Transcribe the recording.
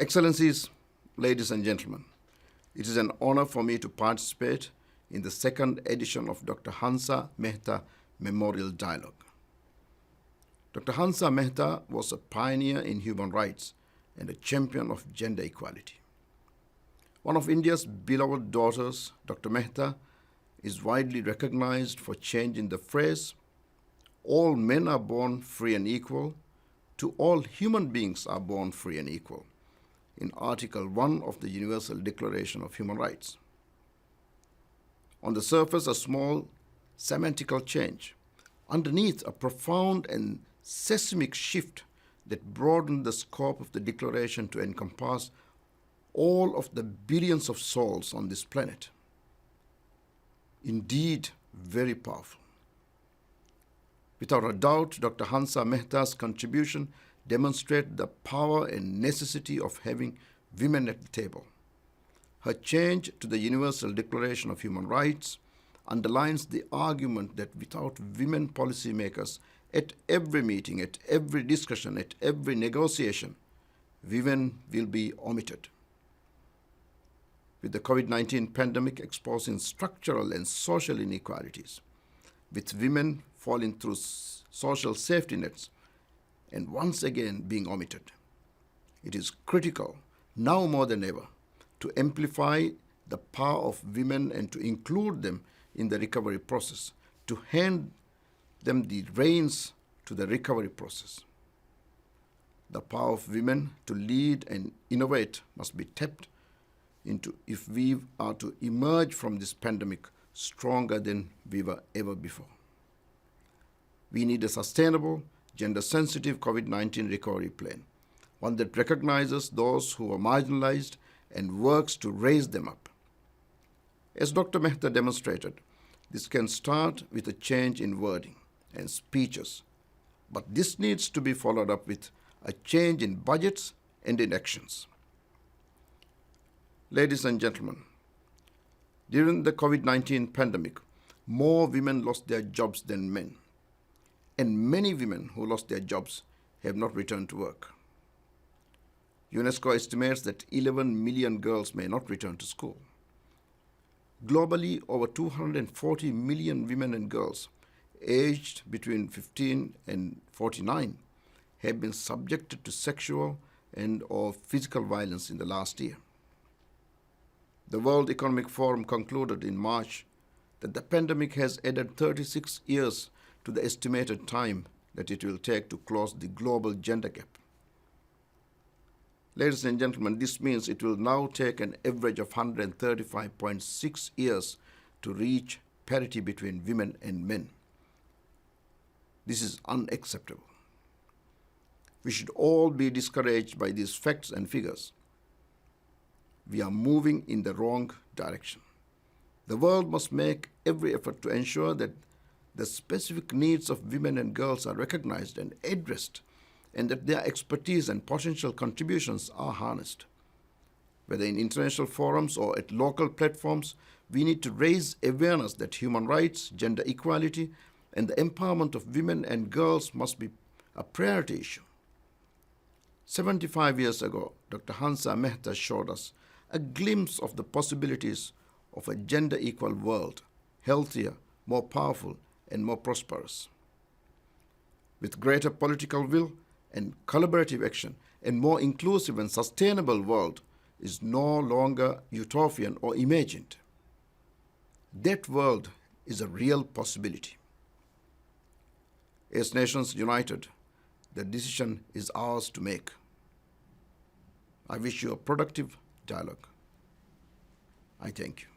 Excellencies, ladies and gentlemen, it is an honor for me to participate in the second edition of Dr. Hansa Mehta Memorial Dialogue. Dr. Hansa Mehta was a pioneer in human rights and a champion of gender equality. One of India's beloved daughters, Dr. Mehta, is widely recognized for changing the phrase, "All men are born free and equal," to "All human beings are born free and equal," in Article 1 of the Universal Declaration of Human Rights. On the surface, a small semantical change. Underneath, a profound and seismic shift that broadened the scope of the declaration to encompass all of the billions of souls on this planet. Indeed, very powerful. Without a doubt, Dr. Hansa Mehta's contribution demonstrated the power and necessity of having women at the table. Her change to the Universal Declaration of Human Rights underlines the argument that without women policymakers at every meeting, at every discussion, at every negotiation, women will be omitted. With the COVID-19 pandemic exposing structural and social inequalities, with women falling through social safety nets and once again being omitted, it is critical, now more than ever, to amplify the power of women and to include them in the recovery process, to hand them the reins to the recovery process. The power of women to lead and innovate must be tapped into if we are to emerge from this pandemic stronger than we were ever before. We need a sustainable, gender-sensitive COVID-19 recovery plan, one that recognizes those who are marginalized and works to raise them up. As Dr. Mehta demonstrated, this can start with a change in wording and speeches, but this needs to be followed up with a change in budgets and in actions. Ladies and gentlemen, during the COVID-19 pandemic, more women lost their jobs than men, and many women who lost their jobs have not returned to work. UNESCO estimates that 11 million girls may not return to school. Globally, over 240 million women and girls aged between 15 and 49 have been subjected to sexual and/or physical violence in the last year. The World Economic Forum concluded in March that the pandemic has added 36 years to the estimated time that it will take to close the global gender gap. Ladies and gentlemen, this means it will now take an average of 135.6 years to reach parity between women and men. This is unacceptable. We should all be discouraged by these facts and figures. We are moving in the wrong direction. The world must make every effort to ensure that the specific needs of women and girls are recognized and addressed, and that their expertise and potential contributions are harnessed. Whether in international forums or at local platforms, we need to raise awareness that human rights, gender equality, and the empowerment of women and girls must be a priority issue. 75 years ago, Dr. Hansa Mehta showed us a glimpse of the possibilities of a gender-equal world, healthier, more powerful, and more prosperous. With greater political will and collaborative action, a more inclusive and sustainable world is no longer utopian or imagined. That world is a real possibility. As nations united, the decision is ours to make. I wish you a productive dialogue. I thank you.